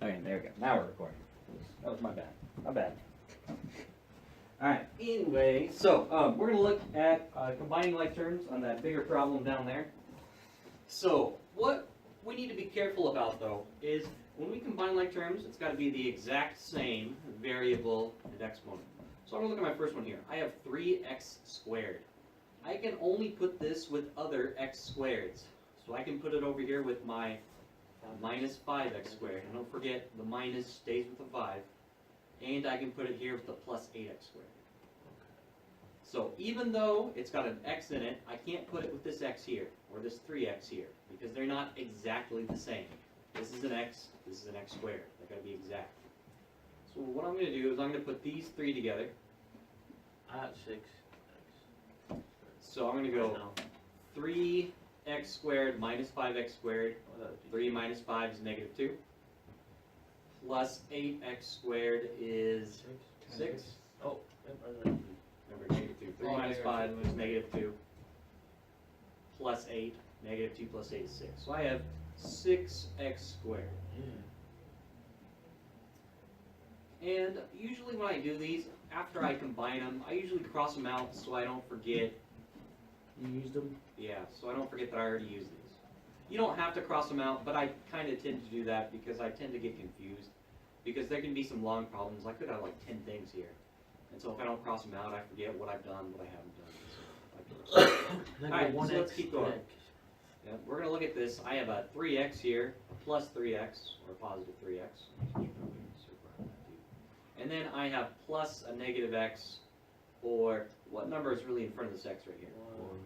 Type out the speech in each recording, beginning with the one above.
Okay, there we go. Now we're recording. That was my bad. My bad. Alright, anyway, so we're going to look at combining like terms on that bigger problem down there. So, what we need to be careful about, though, is when we combine like terms, it's got to be the exact same variable and exponent. So I'm going to look at my first one here. I have 3x squared. I can only put this with other x squareds. So I can put it over here with my minus 5x squared. And don't forget, the minus stays with the 5. And I can put it here with the plus 8x squared. So even though it's got an x in it, I can't put it with this x here, or this 3x here, because they're not exactly the same. This is an x, this is an x squared. They've got to be exact. So what I'm going to do is I'm going to put these three together. I have 6x. So I'm going to go 3x squared minus 5x squared. 3 minus 5 is negative 2. Plus 8x squared is 6. Oh, Remember, negative 2. 3 minus 5 is negative 2. Plus 8. Negative 2 plus 8 is 6. So I have 6x squared. And usually when I do these, after I combine them, I usually cross them out so I don't forget. You used them? Yeah, so I don't forget that I already used these. You don't have to cross them out, but I kind of tend to do that because I tend to get confused. Because there can be some long problems. I could have like 10 things here. And so if I don't cross them out, I forget what I've done, what I haven't done. Alright, so let's keep going. Yeah, we're going to look at this. I have a 3x here, a plus 3x, or a positive 3x. And then I have plus a negative x, or what number is really in front of this x right here? 1.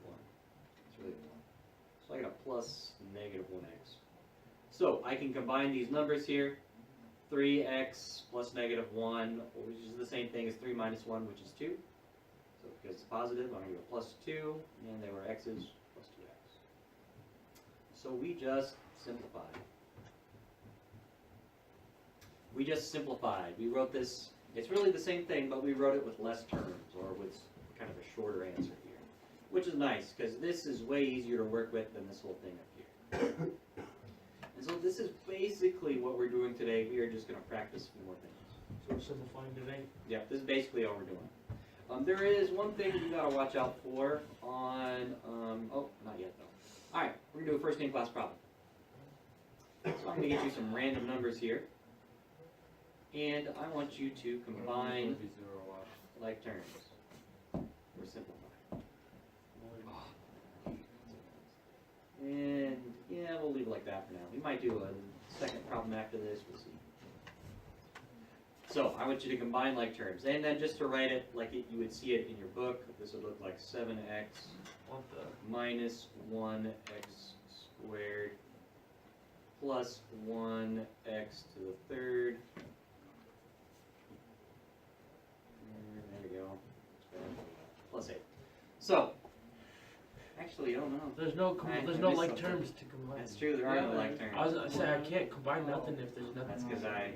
It's really 1. So I got a plus negative 1x. So I can combine these numbers here. 3x plus negative 1, which is the same thing as 3 minus 1, which is 2. So because it's positive, I'm going to go plus 2, and they were x's plus 2x. So we just simplified. We wrote this, it's really the same thing, but we wrote it with less terms, or with kind of a shorter answer here. Which is nice, because this is way easier to work with than this whole thing up here. And so this is basically what we're doing today. We are just going to practice a few more things. So we're simplifying today? Yeah, this is basically all we're doing. There is one thing you got to watch out for on, oh, not yet though. Alright, we're going to do a first name class problem. So I'm going to get you some random numbers here. And I want you to combine like terms. Or simplify. And yeah, we'll leave it like that for now. We might do a second problem after this, we'll see. So I want you to combine like terms. And then just to write it like you would see it in your book, this would look like 7x minus 1x squared plus 1x to the third. There we go. Plus 8. So, actually, I don't know. There's no like terms to combine. That's true, there are no like terms. I was gonna say I can't combine nothing if there's nothing. That's because I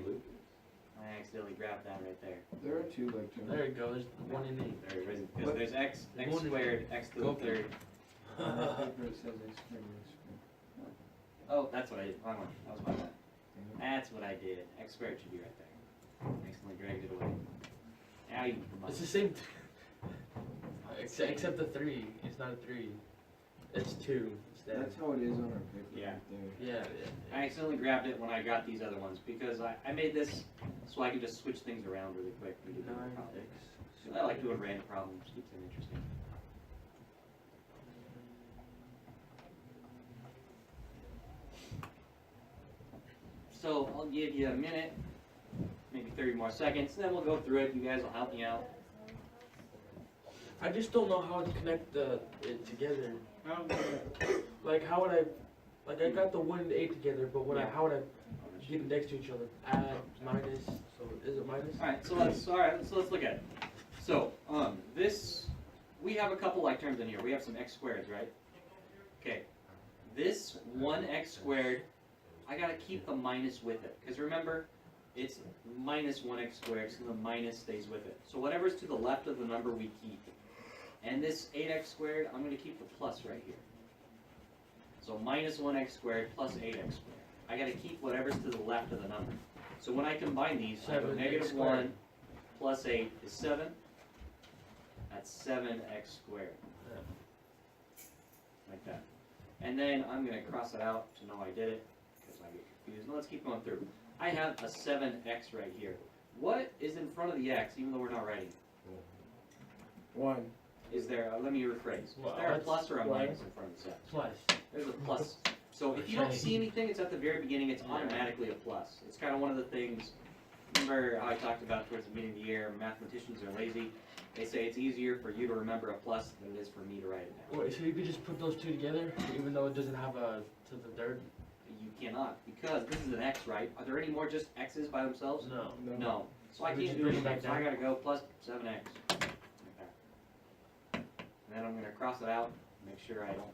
accidentally grabbed that right there. There are 2 like terms. There you go, there's 1 in 8. There it is. Because there's x squared, x to the third. On that paper it says x squared, x squared. Oh, that's what I did. Wrong one. That was my bad. That's what I did. X squared should be right there. Accidentally dragged it away. Now you can combine. It's the same. Except the 3. It's not a 3. It's 2 instead. That's how it is on our paper. Yeah. Right there. Yeah. I accidentally grabbed it when I got these other ones because I made this so I could just switch things around really quick. We did different problems. I like doing random problems, keeps them interesting. So I'll give you a minute, maybe 30 more seconds, and then we'll go through it. You guys will help me out. I just don't know how to connect it together. Like how would I? Like I got the 1 and 8 together, but how would I get them next to each other? Add, minus. So is it minus? All right. So let's look at it. So we have a couple like terms in here. We have some x squareds, right? Okay. This 1x squared, I gotta keep the minus with it, because remember, it's minus 1x squared, so the minus stays with it. So whatever's to the left of the number we keep. And this 8x squared, I'm going to keep the plus right here. So minus 1x squared plus 8x squared. I got to keep whatever's to the left of the number. So when I combine these, I go 7x negative squared. 1 plus 8 is 7. That's 7x squared. Yeah. Like that. And then I'm going to cross it out to know I did it, because I get confused. Now let's keep going through. I have a 7x right here. What is in front of the x, even though we're not writing? 1. Is there, let me rephrase. Is Well, there a that's plus or a why- minus in front of this x? Plus. There's a plus. So if you don't Okay. see anything, it's at the very beginning, it's Yeah. automatically a plus. It's kind of one of the things, remember how I talked about towards the beginning of the year, mathematicians are lazy. They say it's easier for you to remember a plus than it is for me to write it down. Wait, so you could just put those two together, even though it doesn't have a to the third? You cannot, because this is an x, right? Are there any more just x's by themselves? No. No. So I We can't just do bring it anything, back so I down. gotta go plus 7x. Like that. And then I'm gonna cross it out, make sure I don't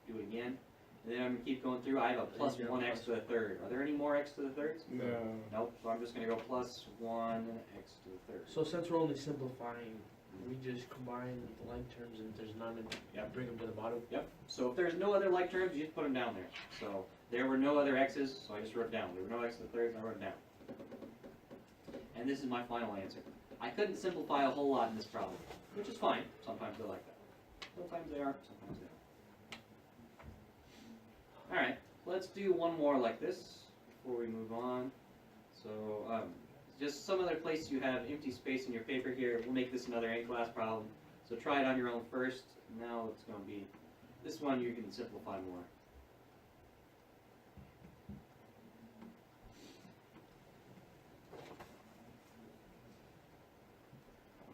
do it again. And then I'm gonna keep going through, I have a plus Yeah, 1x to the third. Are there any more x to the thirds? No. Nope, so I'm just gonna go plus 1x to the third. So since we're only simplifying, we just combine the like terms and if there's none and Yep. bring them to the bottom. Yep, so if there's no other like terms, you just put them down there. So there were no other x's, so I just wrote it down. There were no x to the thirds, I wrote it down. And this is my final answer. I couldn't simplify a whole lot in this problem, which is fine. Sometimes they're like that. Sometimes they are, sometimes they aren't. Alright, let's do one more like this before we move on. So, just some other place you have empty space in your paper here. We'll make this another A-class problem. So try it on your own first. Now it's going to be, this one you can simplify more.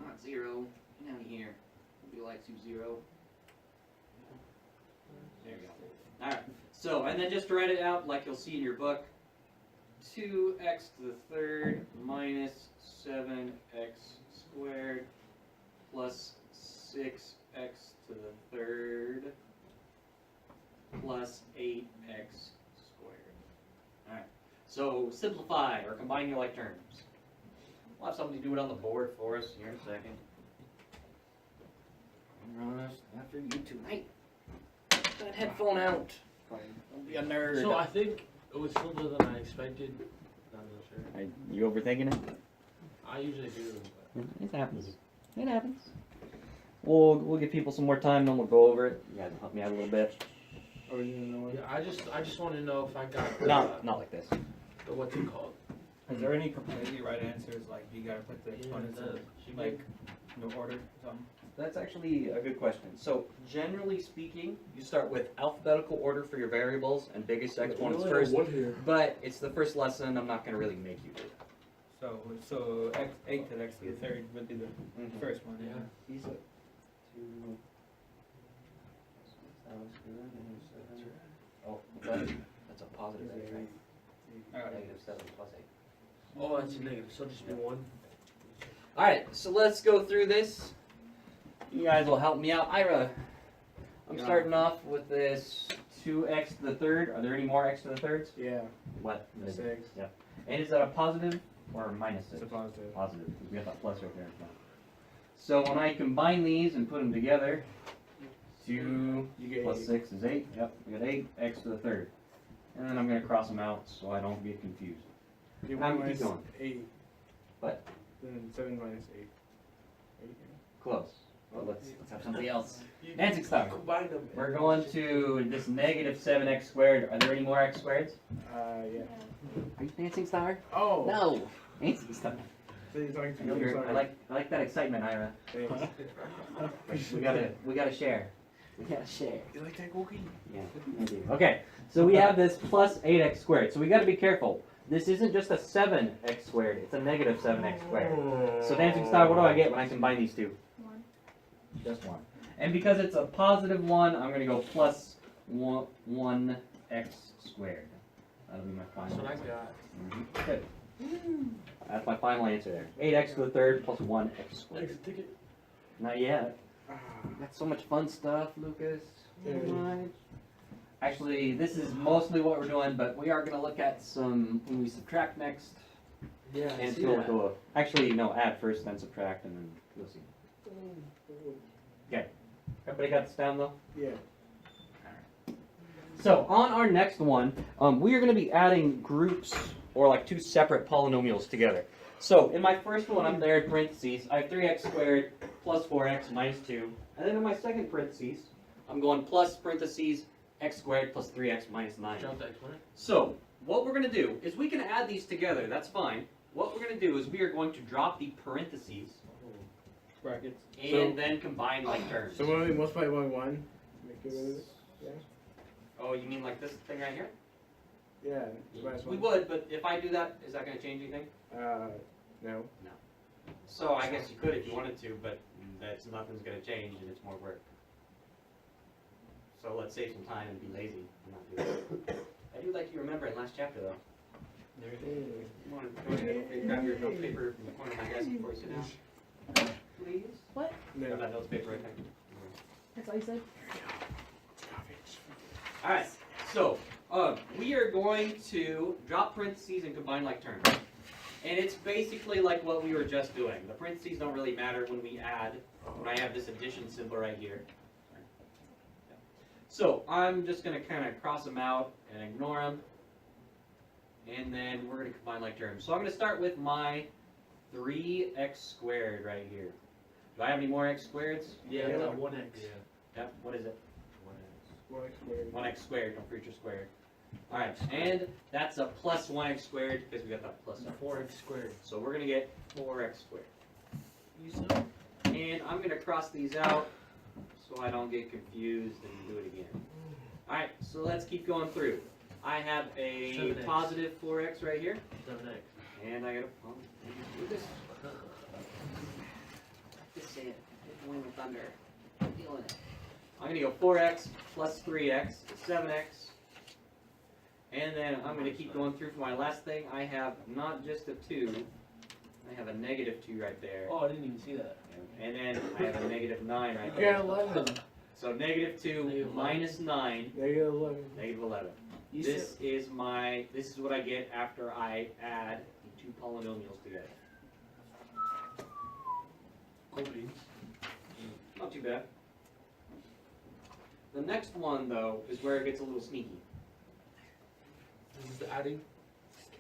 Not 0, get out of here. Nobody likes you 0. There you go. Alright, so, and then just to write it out like you'll see in your book, 2x to the third minus 7x squared plus 6x to the third plus 8x squared. Alright, so simplify or combine your like terms. We'll have somebody do it on the board for us here in a second. Russ, after you tonight. Get that headphone out. Don't be a nerd. So I think it was simpler than I expected. I'm not sure. You overthinking it? I usually do. But It happens. It happens. We'll give people some more time, then we'll go over it. You guys help me out a little bit. Oh, you didn't know what? yeah, I just want to know if I got the, Not like this. the what's it called? Is there any completely right answers? Like you gotta put the Yeah, exponents she in like no order or something? That's actually a good question. So generally speaking, you start with alphabetical order for your variables and biggest exponents first. Here. But it's the first lesson. I'm not going to really make you do it. So x 8 to the x to the third would be the first one. Yeah. These are two. Oh, that's a positive eight, right? Alright. Negative 7 plus 8. Oh, that's a negative. So just be 1. Alright, so let's go through this. You guys will help me out. Ira, I'm Yeah. starting off with this 2x to the third. Are there any more x to the thirds? Yeah. What? 6. And is that a positive or a minus 6? It's a positive. Positive, because we got that plus right there. So when I combine these and put them together, 2 You get plus 8. 6 is 8. Yep, we got 8x to the third. And then I'm going to cross them out so I don't get confused. You Now keep minus going. 8. What? Then 7 minus 8. 8. Close. Well, let's have somebody else. Dancing star. Combine them. We're going to this negative 7x squared. Are there any more x squareds? Yeah. Are you dancing star? Oh. No. Dancing star. So you're talking to I know me. you're, Sorry. I like that excitement, Ira. Thanks. We gotta share. We gotta share. You like that cookie? Yeah, I do. Okay, so we have this plus 8x squared. So we gotta be careful. This isn't just a 7x squared, it's a negative 7x squared. So dancing star, what do I get when I combine these two? 1. Just 1. And because it's a positive 1, I'm gonna go plus 1x squared. That'll be my final That's what I answer. got. Good. That's my final answer there. 8x to the third plus 1x squared. Exit ticket. Not yet. Got so much fun stuff, Lucas. Alright. Actually, this is mostly what we're doing, but we are going to look at some when we subtract next. Yeah, I And see go, that. go. Actually, no, add first, then subtract, and then we'll see. Okay. Everybody got this down though? Yeah. So on our next one, we are going to be adding groups or like two separate polynomials together. So in my first one up there in parentheses, I have 3x squared plus 4x minus 2. And then in my second parentheses, I'm going plus parentheses x squared plus 3x minus 9. Drop the exponent. So what we're going to do is we can add these together. That's fine. What we're going to do is we are going to drop the parentheses Brackets. and then combine like terms. So when we multiply by 1, make it with it? Yeah? Oh, you mean like this thing right here? Yeah, minus We 1. would, but if I do that, is that going to change anything? No. So I guess you could if you wanted to, but nothing's going to change and it's more work. So let's save some time and be lazy and not do that. I do like you remember in last chapter though. You want to go ahead and grab your notes paper from the corner of my desk before you sit down? Please? What? Grab No. that notes paper right there. That's all you said? Alright, so we are going to drop parentheses and combine like terms. And it's basically like what we were just doing. The parentheses don't really matter when we add, when I have this addition symbol right here. So I'm just going to kind of cross them out and ignore them. And then we're going to combine like terms. So I'm going to start with my 3x squared right here. Do I have any more x squareds? Yeah, Yeah. that 1x. Yep, what is it? 1x squared. 1x squared, don't forget your square. Alright, and that's a plus 1x squared because we got that plus up. 4x squared. So we're going to get 4x squared. You said? And I'm going to cross these out so I don't get confused and do it again. Alright, so let's keep going through. I have a 7x. positive 4x right here. 7x. And I got to do this. Just say it. Hit the thunder. Feeling it. I'm going to go 4x plus 3x is 7x. And then I'm going to keep going through for my last thing. I have not just a 2, I have a negative 2 right there. Oh, I didn't even see that. And then I have a negative 9 right You there. got 11. So negative 2 Negative minus 9, Negative 11. negative 11. You This is what I get after I add the two polynomials together. Not too bad. The next one, though, is where it gets a little sneaky. This is the adding.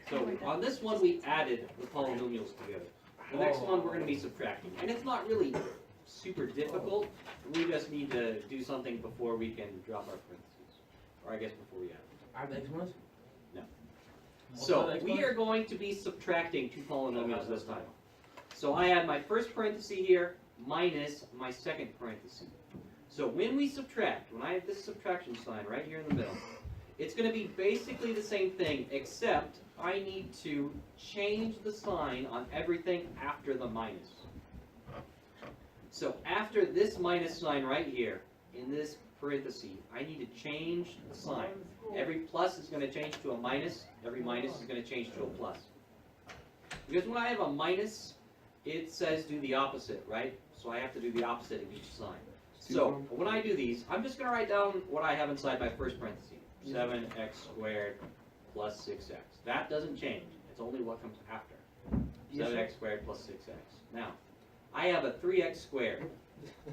So on this one, we added the polynomials together. The next one, we're going to be subtracting. And it's not really super difficult. We just need to do something before we can drop our parentheses. Or I guess before we add. Add the exponents? No. What's So that we exponent? are going to be subtracting two polynomials this time. So I add my first parenthesis here minus my second parenthesis. So when we subtract, when I have this subtraction sign right here in the middle, it's going to be basically the same thing, except I need to change the sign on everything after the minus. So after this minus sign right here, in this parenthesis, I need to change the sign. Every plus is going to change to a minus, every minus is going to change to a plus. Because when I have a minus, it says do the opposite, right? So I have to do the opposite of each sign. So when I do these, I'm just going to write down what I have inside my first parenthesis. 7x squared plus 6x. That doesn't change. It's only what comes after. 7x squared plus 6x. Now, I have a 3x squared.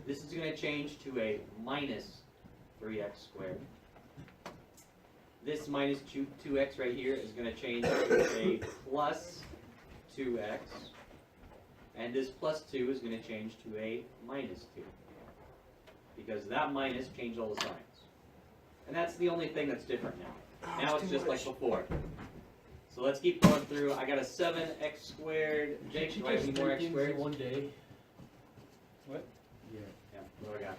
This is going to change to a minus 3x squared. This minus 2x right here is going to change to a plus 2x. And this plus 2 is going to change to a minus 2. Because that minus changed all the signs. And that's the only thing that's different now. Now it's just like before. So let's keep going through. I got a 7x squared. Jake, do I have any more x squared? One day. Yeah, what do I got?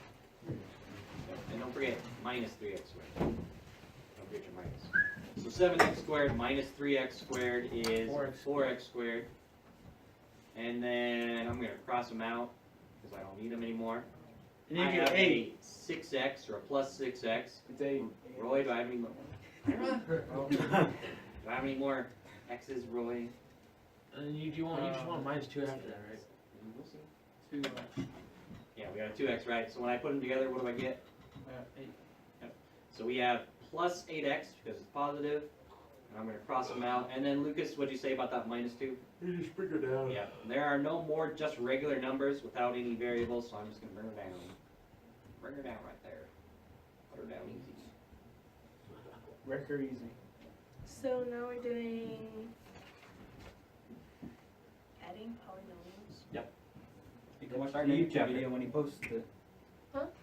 And don't forget, minus 3x squared. Don't forget your minus. So 7x squared minus 3x squared is 4x squared. And then I'm going to cross them out because I don't need them anymore. And I you have get 8. a 6x or a plus 6x. It's 8. Roy, do I have any more? Do I have any more x's, Roy? And you just want minus 2 after that, right? We'll see. Yeah, we got a 2x, right? So when I put them together, what do I get? 8. Yep. So we have plus 8x because it's positive. And I'm going to cross them out. And then Lucas, what'd you say about that minus 2? You just bring it down. Yeah, there are no more just regular numbers without any variables, so I'm just going to bring her down. Bring her down right there. Put her down easy. Record easy. So now we're doing Starting a the new YouTube chapter. video when he posted it.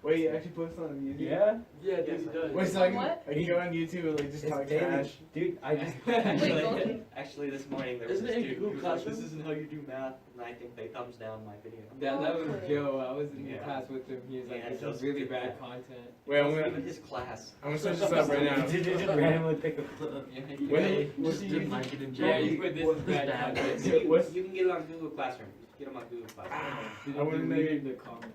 Wait, you actually post on YouTube? Yeah? Yeah, Yes, dude, I- does. Wait, so I On what? can go on YouTube and like just talk daily. trash? Dude, I just Wait, actually this morning there was Isn't this it dude Google who was like, Classroom? this isn't how you do math, and I think they thumbs down my video. that was Joe. I was in Yeah. class with him. He was like, Yeah, this Joe's is really did bad that. content. Wait, I'm It wasn't gonna, even his class. I'm gonna search this up right now. Did you just randomly pick a Wait, Just didn't like it in Yeah, jail. you put this is bad Bad. content. You, you can get it on Google Classroom. Just get them on Google Classroom. Dude, I wouldn't know deleted the comment.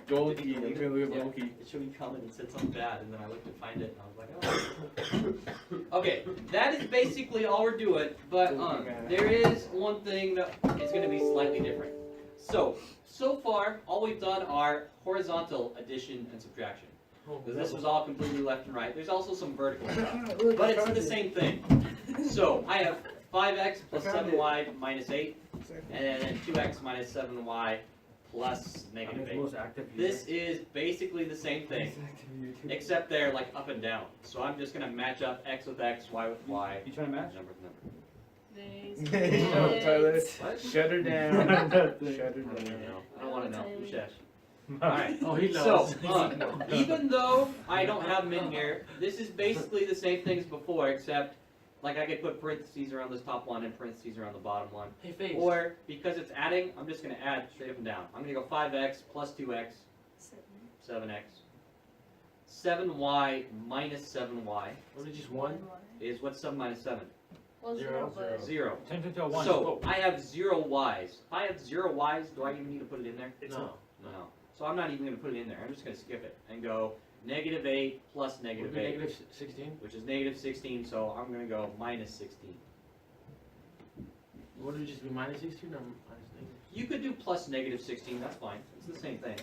Gold key. I'm gonna look at Yeah. gold key. It showed me comment and said something bad, and then I looked to find it, and I was like, oh. Okay, that is basically all we're doing, but there is one thing that is going to be slightly different. So far, all we've done are horizontal addition and subtraction. Because this was all completely left and right. There's also some vertical stuff, but it's the same thing. So I have 5x plus 7y minus 8, and then 2x minus 7y plus negative 8. This is basically the same thing, except they're like up and down. So I'm just going to match up x with x, y with y, You trying to match? number with number. No, Tyler. What? Shut her down. Shut her I don't down. know. I don't want to know. Ushesh. Alright. Oh, he So, knows. even though I don't have them in here, this is basically the same thing as before, except like I could put parentheses around this top one and parentheses around the bottom one. Hey, face. Or, because it's adding, I'm just going to add straight up and down. I'm going to go 5x plus 2x, 7x. 7y minus 7y Was it just one? is what's 7 minus 7? Well, Zero. 0, but 0. Turn into a one. So, I have 0 y's. If I have 0 y's, do I even need to put it in there? No. No. So I'm not even going to put it in there. I'm just going to skip it and go negative 8 plus Would negative be 8, negative 16? which is negative 16, so I'm going to go minus 16. Would it just be minus 16 or minus negative? You could do plus negative 16, that's fine. It's the same thing.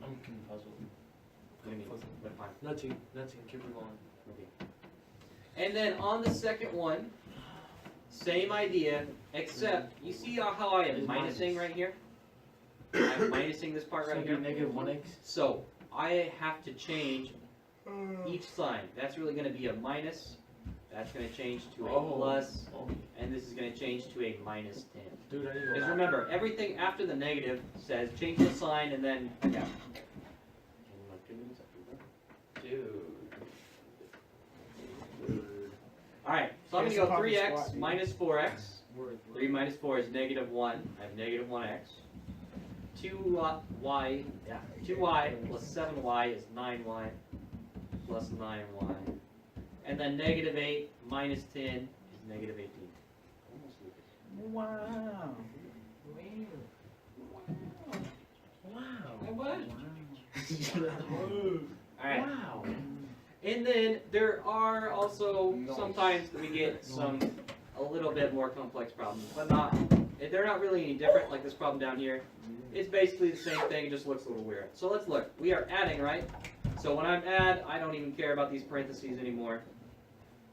I'm puzzled. What do you mean? But fine. Nothing. Keep it going. Okay. And then on the second one, same idea, except you see how I am It's minusing minus. right here? I'm minusing this part So right it'd here. be negative 1x? So I have to change each sign. That's really going to be a minus. That's going to change to a plus, Oh, and this is going to change to a minus 10. dude, I need to go Because back. remember, everything after the negative says change the sign and then yeah. Alright, so I'm going to go 3x minus 4x. 3 minus 4 is negative 1. I have negative 1x. 2y plus 7y is 9y plus 9y. And then negative 8 minus 10 is negative 18. Wow. Alright. Wow. And then there are also sometimes that we get a little bit more complex problems, but they're not really any different, like this problem down here. It's basically the same thing, it just looks a little weird. So let's look. We are adding, right? So when I'm add, I don't even care about these parentheses anymore.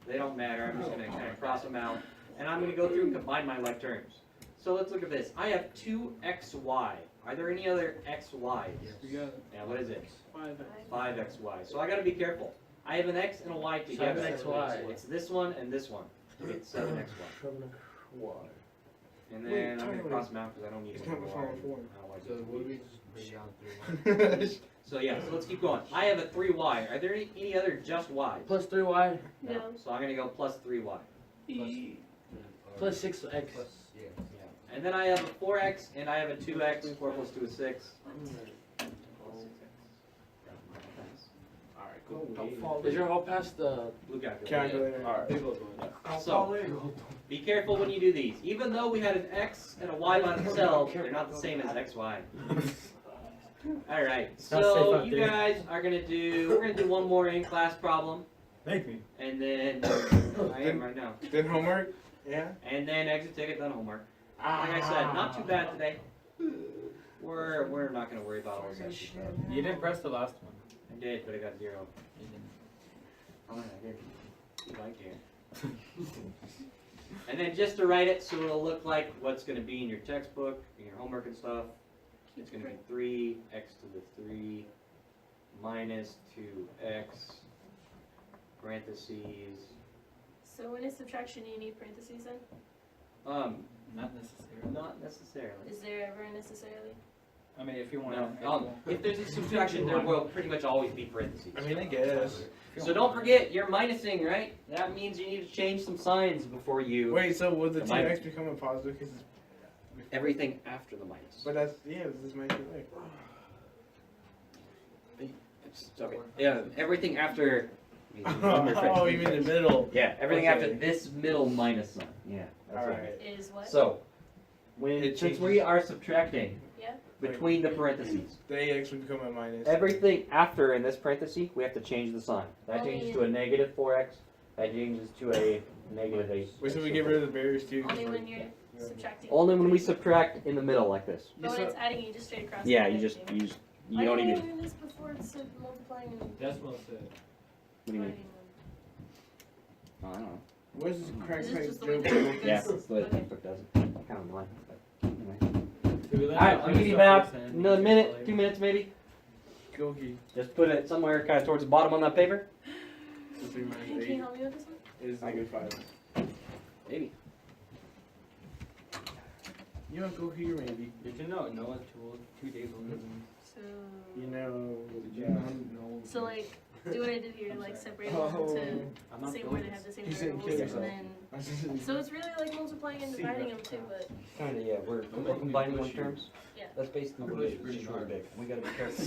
They don't matter. I'm just going to kind of cross them out. And I'm going to go through and combine my like terms. So let's look at this. I have 2xy. Are there any other xy's? Yeah. Yeah, what is it? 5x. 5xy. So I got to be careful. I have an x and a y together. 7xy. It's this one and this one. It's 7xy. 7xy. And Wait, then I'm going to Tyler, cross them out because I don't need it's one not more. before form. I don't like So it. what do we just bring down 3y? So yeah, so let's keep going. I have a 3y. Are there any other just y's? Plus 3y no. So I'm going to go plus 3y. plus 6x. And then I have a 4x and I have a 2x. 4 plus 2 is 6. Alright, Don't cool. fall. Is your whole past the Blue calculator. Calculator. Alright. So, be careful when you do these. Even though we had an x and a y by themselves, they're not the same as xy. Alright, not safe so out you there. guys are gonna do one more in-class problem, Thank me. and then, I am right now, Then homework? Yeah. and then exit ticket, then homework. Like I said, not too bad today. We're not gonna worry about all this extra stuff. You didn't press the last one. I did, but I got 0. Oh, I did. You like it. And then just to write it so it'll look like what's going to be in your textbook, in your homework and stuff, it's going to be 3x to the 3 minus 2x, parentheses. So when it's subtraction, you need parentheses then? Not necessarily. Not necessarily. Is there ever necessarily? I mean, if you want No. If there's a subtraction, there will pretty much always be parentheses. I mean, I guess. So don't forget, you're minusing, right? That means you need to change some signs before you. Wait, so would the Combine. 2x become a positive? Cause it's, Everything after the minus. but that's, yeah, this makes it like. It's okay. Yeah, everything after. Oh, you mean the middle? Yeah, everything Okay. after this middle minus sign. Yeah. That's what it Alright. Is what? So, when It since changes. we are subtracting Yeah. between the parentheses, The ax would become a minus. everything after in this parenthesis, we have to change the sign. That Only changes to a negative 4x. That changes to a negative 8. Wait, so we get rid of the barriers too? 'cause Only like- when you're subtracting. Only when we subtract in the middle like this. But when it's adding, you just straight across. Yeah, the you just thing. you don't Why even. didn't I learn this before? It said multiplying and Decimal set. What do you mean? dividing. Oh, I don't know. What is this crack Is type this just the way joke? that it Yeah, goes? that's the way the Okay. textbook does it. Kind of annoying. But anyway. Alright, Alright, I'll give you about another minute, 2 minutes maybe. Go key. Just put it somewhere kind of towards the bottom on that paper. So 3 minus Can you 8 help me with this one? is negative 5. Maybe. You know, go here maybe. You can know Noah 2 days older than So. You know, Did you yeah. know? So like, do what I did here, like separate them Oh. into I'm the not same going where they have the same You said variables, kill and yourself. then. So it's really like multiplying and See, dividing them that's too, but Kind of, yeah. We're combining one terms. yeah. That's basically I'm what it is. pretty It's just really hard. big. We gotta be careful.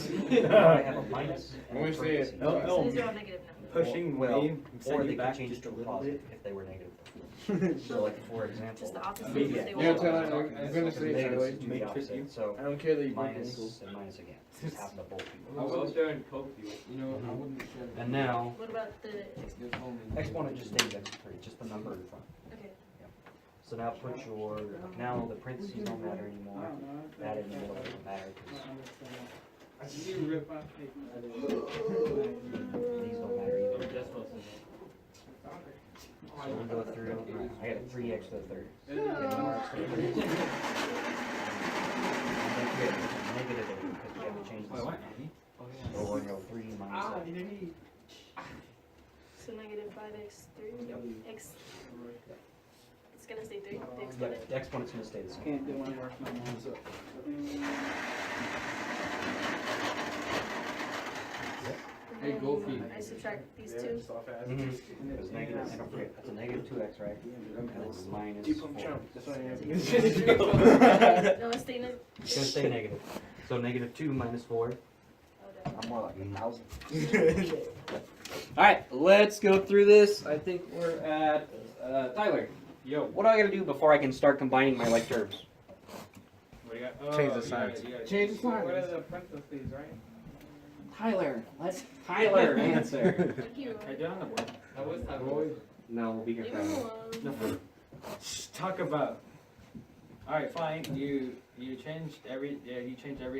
I have a minus and I'm a gonna say it. parenthesis. No, So these are all negative now. Pushing Well, Wayne, Or send they you could back change just to a a little positive bit. if they were negative. So like for example. Just the opposite. Maybe because they Yeah, won't. tell her, I'm gonna say Negative Tyler. is do the Make opposite. you- So I don't care that you broke minus ankles. and minus again. Just happen to both people. I was there and poke you. You know, I wouldn't share. And now What about the? You told me. exponent just stays x3, just the number in front. Okay. So now put your now the parentheses don't matter anymore. That in the middle doesn't matter 'cause these don't matter either. Decimal set. So we'll go through. I got 3x to the third. Oh. And then here, negative 8 because we have to change the Wait, what? sign. Oh, So we're gonna go 3 minus 8. So negative 5x3. Yep. X. It's gonna stay 3. The Yeah, exponent. the exponent's gonna stay the same. Can't do my work no more. And Hey, go then feed. I subtract these Yeah, two. just off ass. It was negative, and don't forget, that's a negative 2x, right? And it's minus Deep 4. from Trump. That's why I am. No, it's staying in. It's gonna stay negative. So negative 2 minus 4. Oh, damn. I'm more like 1,000. Alright, let's go through this. I think we're at, Tyler. Yo, What do I gotta do before I can start combining my like terms? what do you got? Change the you signs. gotta Change the signs. What are the parentheses, right? Tyler, let's Tyler answer. Thank you. I did on the board. That was Tyler. No, we'll be here Leave him forever. alone. Talk about. All right, fine. You changed every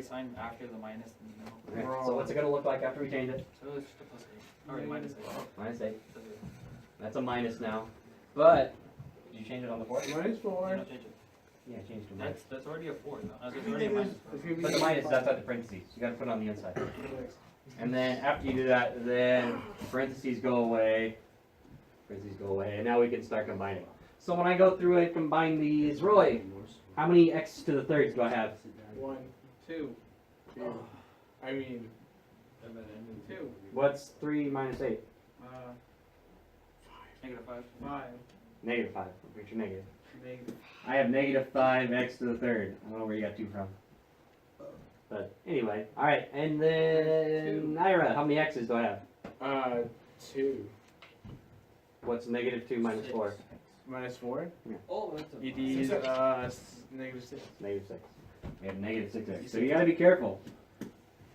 sign after the minus in the middle. Okay, so what's it gonna look like after we change it? So it's just a plus 8. All right, minus 8. Minus 8. That's a minus now. But, did you change it on the 4? Minus 4. You don't change it. Yeah, I changed it to minus. That's already a 4. That's already a minus. But the minus is outside the parentheses. You gotta put it on the inside. And then after you do that, then parentheses go away. Parentheses go away. And now we can start combining. So when I go through and combine these, Roy, how many x to the thirds do I have? 1, 2, 2. I mean, 2. What's 3 minus 8? Negative 5. 5. Negative 5. Where's your negative? Negative. I have negative 5x to the third. I don't know where you got 2 from. But anyway, alright, and then Ira, how many x's do I have? 2. What's negative 2 minus 4? Minus 4. Oh, that's You did, negative 6. Negative 6. We have negative 6x. So you gotta be careful.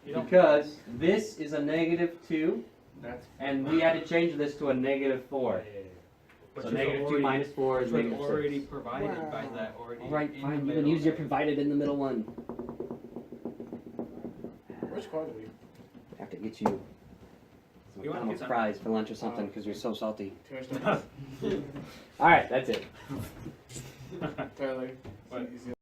You don't. Because this is a negative 2, That's and we had to change this to a negative 4. But So you're negative 2 already- minus 4 is Which was negative already 6. provided by that already. Alright, in fine. the You can middle. use your provided in the middle one. which card do we? I have to get you some You want McDonald's pizza? fries for lunch or something because you're so salty. Too much time. Alright, that's it. Tyler. What? Easy.